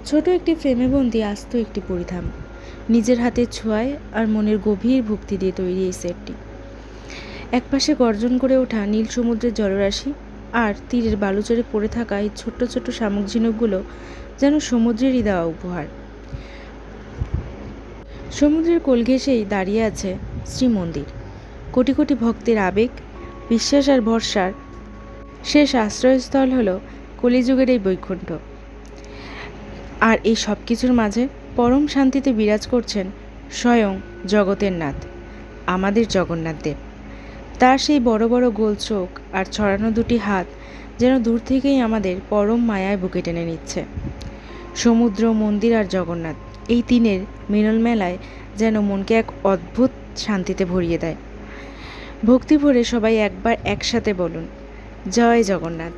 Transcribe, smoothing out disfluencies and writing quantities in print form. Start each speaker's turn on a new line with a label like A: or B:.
A: ছোট একটি ফ্রেমে বন্দি আস্ত একটি পরিধান, নিজের হাতের ছোঁয়ায় আর মনের গভীর ভক্তি দিয়ে তৈরি এই সেটটি। একপাশে গর্জন করে ওঠা নীল সমুদ্রের জলরাশি, আর তীরের বালুচরে পড়ে থাকা এই ছোট্ট ছোট্ট শামুক ঝিনুকগুলো যেন সমুদ্রেরই দেওয়া উপহার। সমুদ্রের কোল ঘেঁষেই দাঁড়িয়ে আছে শ্রীমন্দির, কোটি কোটি ভক্তের আবেগ, বিশ্বাস আর ভরসার শেষ আশ্রয়স্থল হলো কলিযুগের এই বৈকুণ্ঠ। আর এই সব কিছুর মাঝে পরম শান্তিতে বিরাজ করছেন স্বয়ং জগতের নাথ, আমাদের জগন্নাথ দেব। তার সেই বড় বড় গোল চোখ আর ছড়ানো দুটি হাত যেন দূর থেকেই আমাদের পরম মায়ায় বুকে টেনে নিচ্ছে। সমুদ্র, মন্দির আর জগন্নাথ, এই তিনের মিলন মেলায় যেন মনকে এক অদ্ভুত শান্তিতে ভরিয়ে দেয়। ভক্তি ভরে সবাই একবার একসাথে বলুন, জয় জগন্নাথ।